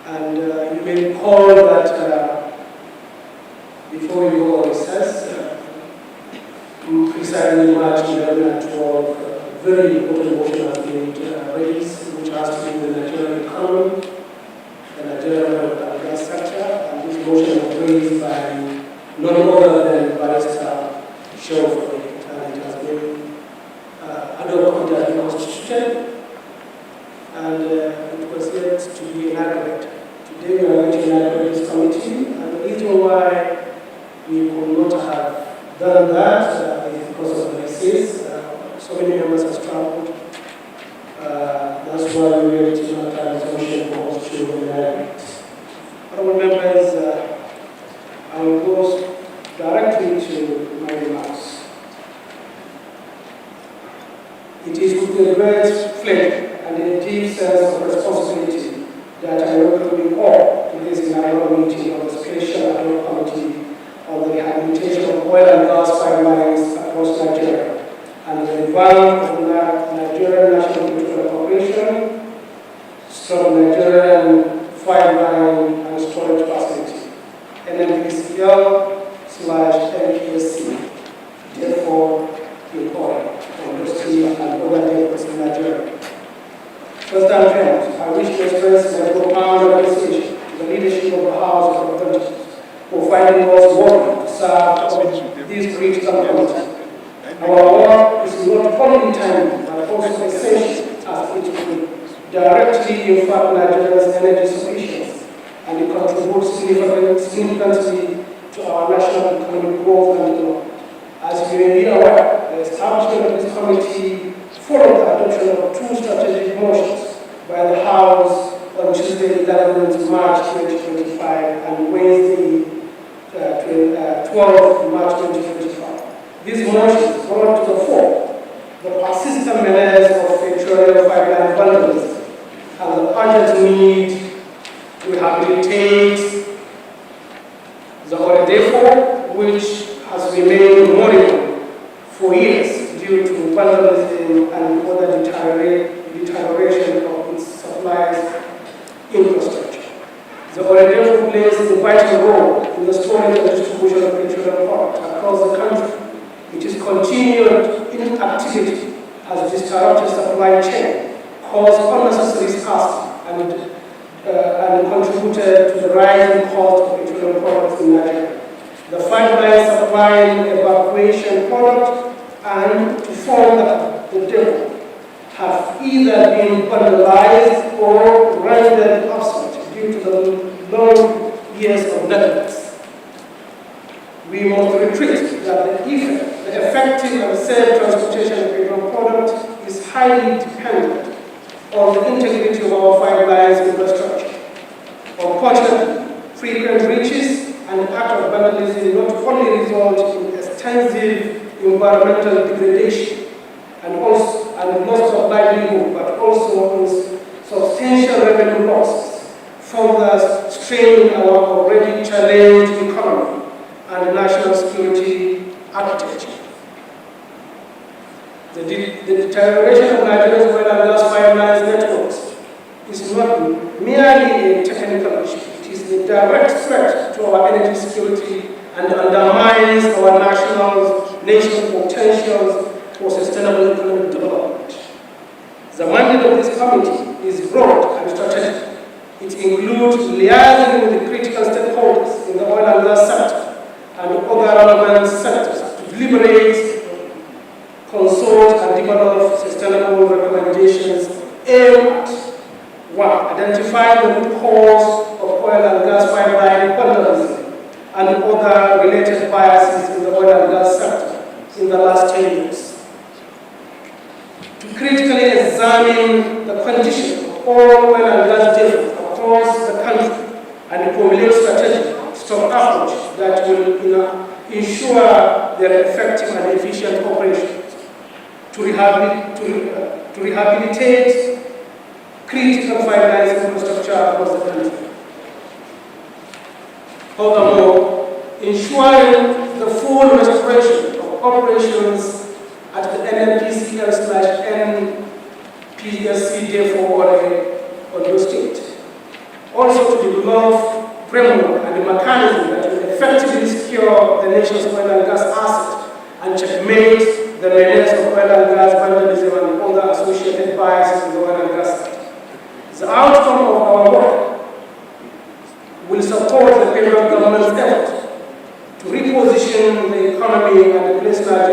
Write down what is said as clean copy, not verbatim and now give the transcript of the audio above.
And you may recall that before we go on recess, precisely in March 2012, very important motion has been raised, which has to do with the Nigerian economy, the Nigerian gas sector, and this motion was raised by none other than Barrister Show, and it has been adopted and constituted, and it was yet to be inaugurated. Today we are going to inaugurate this committee, and the reason why we could not have done that is because of the disease. So many members have traveled. That's why we were to not have a motion for us to inaugurate. Honorable members, I will go directly to my remarks. It is with a great pleasure and a deep sense of responsibility that I welcome you all to this inaugural meeting of the Special Ad Hoc Committee on the Rehabilitation of Oil and Gas Pipelines across Nigeria and the revamp of the Nigerian National Petroleum Corporation, Nigerian Pipeline and Storage Facility, NNPCL/NPSC, therefore in oil, industry, and other developments in Nigeria. First and foremost, I wish to express my profound appreciation to the leadership of the House of Representatives for finding us worthy to serve this critical committee. Our work is not only timely, but also essential as it will directly impact Nigeria's energy sufficiency and it contributes significantly to our national economic growth and development. As you may be aware, the establishment of this committee followed the adoption of two strategic motions by the House on Tuesday, 11th March 2025 and Wednesday, 12th March 2025. These motions brought to the fore the persistent menace of petroleum pipeline vandalism and the urgent need to rehabilitate the oil depot, which has remained moribund for years due to vandalism and other deterioration of its supplies infrastructure. The oil depot plays a vital role in the storage and distribution of petroleum products across the country. Its continued inactivity has disrupted supply chain, caused unnecessary scarcity, and contributed to the rising cost of petroleum products in Nigeria. The pipeline supplying evacuation product and to form the depot have either been vandalized or rendered obsolete due to the long years of neglect. We must repeat that the effective and safe transportation of petroleum product is highly dependent on the integrity of our pipelines infrastructure. Unfortunately, frequent breaches and acts of vandalism not only result in extensive environmental degradation and loss of livelihood, but also in substantial revenue losses, further straining our already challenged economy and national security architecture. The deterioration of Nigeria's oil and gas pipelines networks is not merely a technical issue. It is a direct threat to our energy security and undermines our nation's potentials for sustainable economic development. The mandate of this committee is broad and strategic. It includes liaising with the critical stakeholders in the oil and gas sector and other relevant sectors to deliberate, consult, and develop sustainable recommendations aimed at 1. Identifying the root cause of oil and gas pipeline vandalism and other related biases in the oil and gas sector in the last 10 years. To critically examine the condition of all oil and gas depots across the country and formulate strategic approach that will ensure their effective and efficient operation. To rehabilitate critical pipelines infrastructure across the country. Furthermore, ensuring the full restoration of operations at the NNPCL/NPSC depot on Ondo State. also to develop framework and the mechanism that will effectively secure the nation's oil and gas asset and checkmate the menace of oil and gas vandalism and other associated biases in the oil and